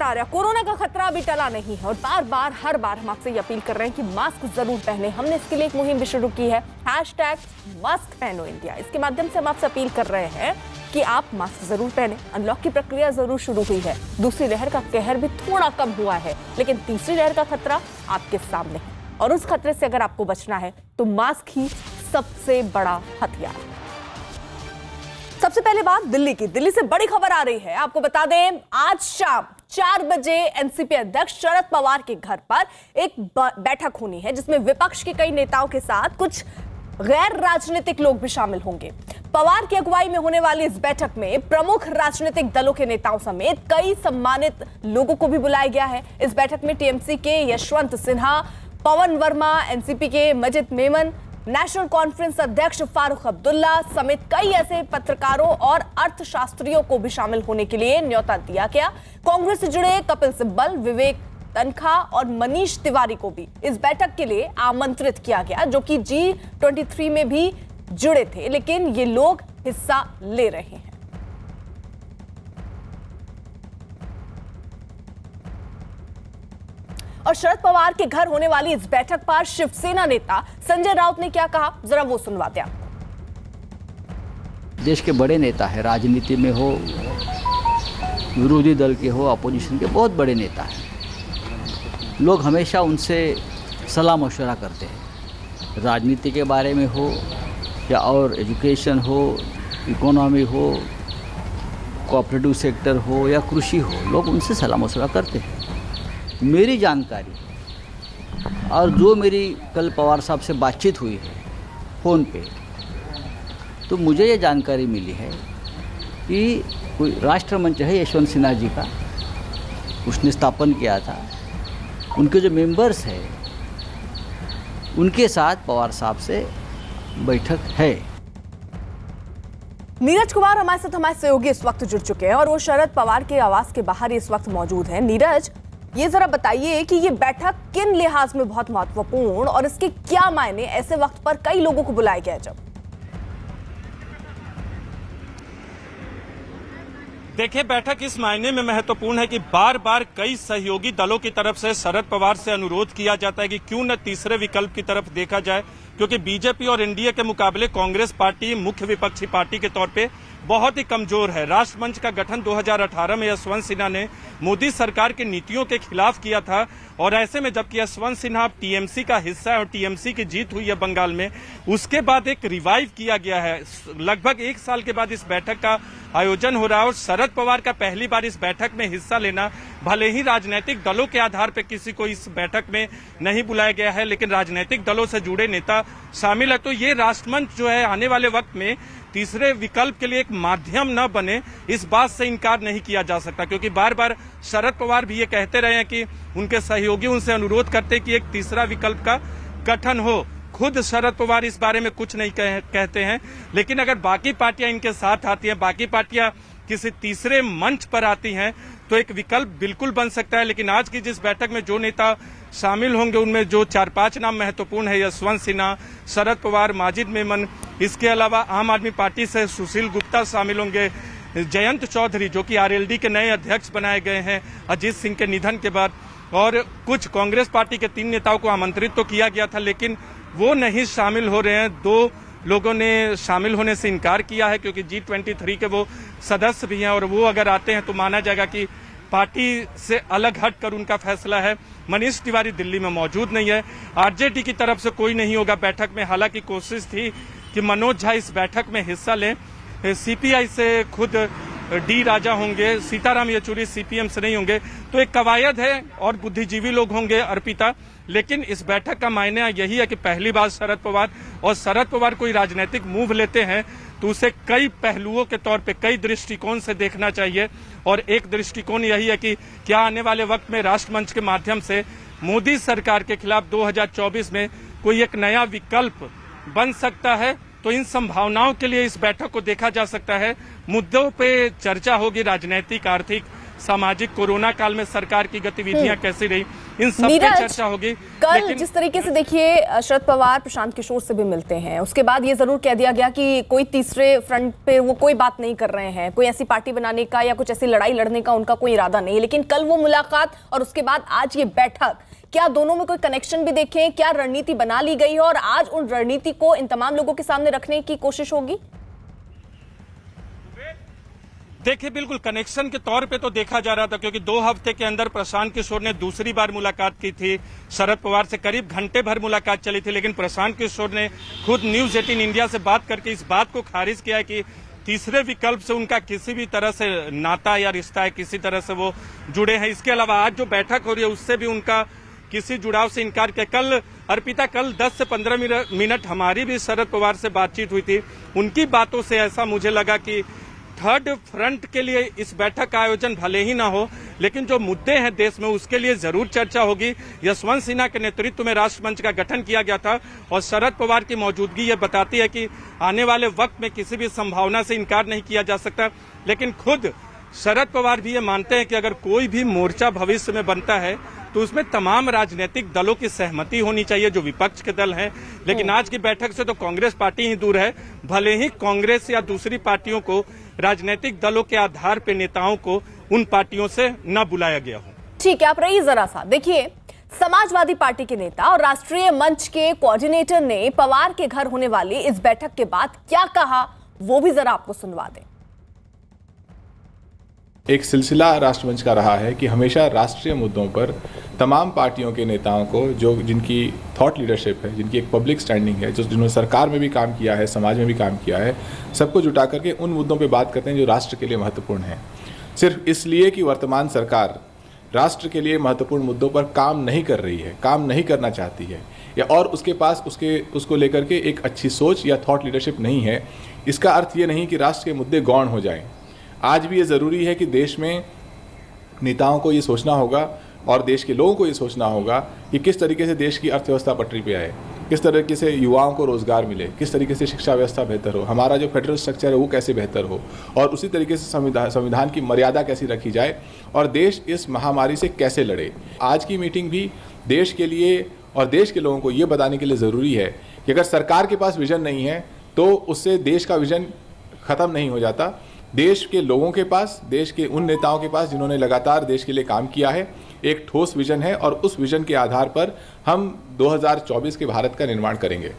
लगातार है, कोरोना का खतरा अभी टला नहीं है और बार बार हर बार हम आपसे ये अपील कर रहे हैं कि मास्क जरूर पहने। हमने इसके लिए एक मुहिम भी शुरू की है, #मास्क पहनो इंडिया। इसके माध्यम से हम आपसे अपील कर रहे हैं कि आप मास्क जरूर पहने। अनलॉक की प्रक्रिया जरूर शुरू हुई है, दूसरी लहर का कहर भी थोड़ा कम हुआ है, लेकिन तीसरी लहर का खतरा आपके सामने है और उस खतरे से अगर आपको बचना है तो मास्क ही सबसे बड़ा हथियार है। सबसे पहले बात दिल्ली से बड़ी खबर आ रही है। आपको बता दें, आज शाम 4 बजे एनसीपी अध्यक्ष शरद पवार के घर पर एक बैठक होनी है, जिसमें विपक्ष के कई नेताओं के साथ कुछ गैर राजनीतिक लोग भी शामिल होंगे। पवार की अगुवाई में होने वाली इस बैठक में प्रमुख राजनीतिक दलों के नेताओं समेत कई सम्मानित लोगों को भी बुलाया गया है। इस बैठक में टीएमसी के यशवंत सिन्हा, पवन वर्मा, एनसीपी के मजिद मेमन, नेशनल कॉन्फ्रेंस अध्यक्ष फारूक अब्दुल्ला समेत कई ऐसे पत्रकारों और अर्थशास्त्रियों को भी शामिल होने के लिए न्योता दिया गया। कांग्रेस से जुड़े कपिल सिब्बल, विवेक तनखा और मनीष तिवारी को भी इस बैठक के लिए आमंत्रित किया गया, जो कि G23 में भी जुड़े थे, लेकिन ये लोग हिस्सा ले रहे हैं। और शरद पवार के घर होने वाली इस बैठक पर शिवसेना नेता संजय राउत ने क्या कहा, जरा वो सुनवाते हैं आपको। देश के बड़े नेता है, राजनीति में हो, विरोधी दल के हो, अपोजिशन के बहुत बड़े नेता हैं। लोग हमेशा उनसे सलाह मशवरा करते हैं, राजनीति के बारे में हो या और एजुकेशन हो, इकोनॉमी हो, कोऑपरेटिव सेक्टर हो या कृषि हो, लोग उनसे सलाह मशवरा करते हैं। मेरी जानकारी और जो मेरी कल पवार साहब से बातचीत हुई है फ़ोन पे, तो मुझे ये जानकारी मिली है कि कोई राष्ट्रमंच है यशवंत सिन्हा जी का, उसने स्थापन किया था, उनके जो मेंबर्स हैं उनके साथ पवार साहब से बैठक है। नीरज कुमार हमारे साथ, हमारे सहयोगी इस वक्त जुड़ चुके हैं और वो शरद पवार के आवास के बाहर इस वक्त मौजूद हैं। नीरज, ये जरा बताइए कि ये बैठक किन लिहाज में बहुत महत्वपूर्ण और इसके क्या मायने ऐसे वक्त पर कई लोगों को बुलाया गया है। जब देखिए, बैठक इस मायने में महत्वपूर्ण है कि बार बार कई सहयोगी दलों की तरफ से शरद पवार से अनुरोध किया जाता है कि क्यों न तीसरे विकल्प की तरफ देखा जाए, क्योंकि बीजेपी और एनडीए के मुकाबले कांग्रेस पार्टी मुख्य विपक्षी पार्टी के तौर पे बहुत ही कमजोर है। राष्ट्रमंच का गठन 2018 में यशवंत सिन्हा ने मोदी सरकार की नीतियों के खिलाफ किया था और ऐसे में जबकि यशवंत सिन्हा टीएमसी का हिस्सा है और टीएमसी की जीत हुई है बंगाल में, उसके बाद एक रिवाइव किया गया है। लगभग 1 साल के बाद इस बैठक का आयोजन हो रहा है और शरद पवार का पहली बार इस बैठक में हिस्सा लेना, भले ही राजनीतिक दलों के आधार पर किसी को इस बैठक में नहीं बुलाया गया है, लेकिन राजनीतिक दलों से जुड़े नेता शामिल है। तो ये राष्ट्रमंच जो है आने वाले वक्त में तीसरे विकल्प के लिए एक माध्यम न बने, इस बात से इनकार नहीं किया जा सकता, क्योंकि बार बार शरद पवार भी ये कहते रहे हैं कि उनके सहयोगी उनसे अनुरोध करते कि एक तीसरा विकल्प का गठन हो। खुद शरद पवार इस बारे में कुछ नहीं कहते हैं, लेकिन अगर बाकी पार्टियां इनके साथ आती हैं, बाकी पार्टियां किसी तीसरे मंच पर आती हैं, तो एक विकल्प बिल्कुल बन सकता है। लेकिन आज की जिस बैठक में जो नेता शामिल होंगे उनमें जो 4-5 नाम महत्वपूर्ण है, यशवंत सिन्हा, शरद पवार, मजिद मेमन, इसके अलावा आम आदमी पार्टी से सुशील गुप्ता शामिल होंगे, जयंत चौधरी जो कि आरएलडी के नए अध्यक्ष बनाए गए हैं अजीत सिंह के निधन के बाद, और कुछ कांग्रेस पार्टी के 3 नेताओं को आमंत्रित तो किया गया था लेकिन वो नहीं शामिल हो रहे हैं। 2 लोगों ने शामिल होने से इनकार किया है क्योंकि G23 के वो सदस्य भी हैं और वो अगर आते हैं तो माना जाएगा कि पार्टी से अलग हटकर उनका फैसला है। मनीष तिवारी दिल्ली में मौजूद नहीं है, आरजेडी की तरफ से कोई नहीं होगा बैठक में। हालांकि कोशिश थी कि मनोज झा इस बैठक में हिस्सा लें, सीपीआई से खुद डी राजा होंगे, सीताराम येचुरी सीपीएम से नहीं होंगे, तो एक कवायद है और बुद्धिजीवी लोग होंगे, अर्पिता। लेकिन इस बैठक का मायने यही है कि पहली बार शरद पवार कोई राजनीतिक मूव लेते हैं तो उसे कई पहलुओं के तौर पे, कई दृष्टिकोण से देखना चाहिए। और एक दृष्टिकोण यही है कि क्या आने वाले वक्त में राष्ट्रमंच के माध्यम से मोदी सरकार के खिलाफ 2024 में कोई एक नया विकल्प बन सकता है। तो इन संभावनाओं के लिए इस बैठक को देखा जा सकता है। मुद्दों पे चर्चा होगी, राजनीतिक, आर्थिक, सामाजिक कोरोना काल में सरकार की गतिविधियां कैसी रही, इन सब पे नीरज, चर्चा होगी। कल जिस तरीके से देखिए शरद पवार प्रशांत किशोर से भी मिलते हैं, उसके बाद ये जरूर कह दिया गया कि कोई तीसरे फ्रंट पे वो कोई बात नहीं कर रहे हैं, कोई ऐसी पार्टी बनाने का या कुछ ऐसी लड़ाई लड़ने का उनका कोई इरादा नहीं है। लेकिन कल वो मुलाकात और उसके बाद आज ये बैठक, क्या दोनों में कोई कनेक्शन भी देखें, क्या रणनीति बना ली गई है और आज उन रणनीति को इन तमाम लोगों के सामने रखने की कोशिश होगी? देखिए, बिल्कुल कनेक्शन के तौर पे तो देखा जा रहा था, क्योंकि 2 हफ्ते के अंदर प्रशांत किशोर ने दूसरी बार मुलाकात की थी शरद पवार से, करीब घंटे भर मुलाकात चली थी। लेकिन प्रशांत किशोर ने खुद न्यूज 18 इंडिया से बात करके इस बात को खारिज किया है कि तीसरे विकल्प से उनका किसी भी तरह से नाता या रिश्ता है, किसी तरह से वो जुड़े हैं। इसके अलावा आज जो बैठक हो रही है उससे भी उनका किसी जुड़ाव से इनकार किया। कल अर्पिता, कल 10 से 15 मिनट हमारी भी शरद पवार से बातचीत हुई थी। उनकी बातों से ऐसा मुझे लगा कि थर्ड फ्रंट के लिए इस बैठक का आयोजन भले ही ना हो, लेकिन जो मुद्दे हैं देश में उसके लिए जरूर चर्चा होगी। यशवंत सिन्हा के नेतृत्व में राष्ट्रमंच का गठन किया गया था और शरद पवार की मौजूदगी ये बताती है कि आने वाले वक्त में किसी भी संभावना से इनकार नहीं किया जा सकता। लेकिन खुद शरद पवार भी ये मानते हैं कि अगर कोई भी मोर्चा भविष्य में बनता है तो उसमें तमाम राजनीतिक दलों की सहमति होनी चाहिए, जो विपक्ष के दल हैं। लेकिन आज की बैठक से तो कांग्रेस पार्टी ही दूर है। भले ही कांग्रेस या दूसरी पार्टियों को, राजनीतिक दलों के आधार पर नेताओं को उन पार्टियों से न बुलाया गया हो। ठीक है, आप रहिए जरा सा। देखिए, समाजवादी पार्टी के नेता और राष्ट्रीय मंच के कोऑर्डिनेटर ने पवार के घर होने वाली इस बैठक के बाद क्या कहा, वो भी जरा आपको सुनवा दें। एक सिलसिला राष्ट्रमंच का रहा है कि हमेशा राष्ट्रीय मुद्दों पर तमाम पार्टियों के नेताओं को, जो जिनकी थॉट लीडरशिप है, जिनकी एक पब्लिक स्टैंडिंग है, जो जिन्होंने सरकार में भी काम किया है, समाज में भी काम किया है, सबको जुटा करके उन मुद्दों पे बात करते हैं जो राष्ट्र के लिए महत्वपूर्ण है। सिर्फ इसलिए कि वर्तमान सरकार राष्ट्र के लिए महत्वपूर्ण मुद्दों पर काम नहीं कर रही है, काम नहीं करना चाहती है, या और उसके पास उसको लेकर के एक अच्छी सोच या थॉट लीडरशिप नहीं है, इसका अर्थ ये नहीं कि राष्ट्र के मुद्दे गौण हो जाएं। आज भी ये ज़रूरी है कि देश में नेताओं को ये सोचना होगा और देश के लोगों को ये सोचना होगा कि किस तरीके से देश की अर्थव्यवस्था पटरी पे आए, किस तरीके से युवाओं को रोज़गार मिले, किस तरीके से शिक्षा व्यवस्था बेहतर हो, हमारा जो फेडरल स्ट्रक्चर है वो कैसे बेहतर हो, और उसी तरीके से संविधान की मर्यादा कैसी रखी जाए और देश इस महामारी से कैसे लड़े। आज की मीटिंग भी देश के लिए और देश के लोगों को ये बताने के लिए ज़रूरी है कि अगर सरकार के पास विज़न नहीं है तो उससे देश का विज़न ख़त्म नहीं हो जाता। देश के लोगों के पास, देश के उन नेताओं के पास जिन्होंने लगातार देश के लिए काम किया है, एक ठोस विजन है और उस विजन के आधार पर हम 2024 के भारत का निर्माण करेंगे।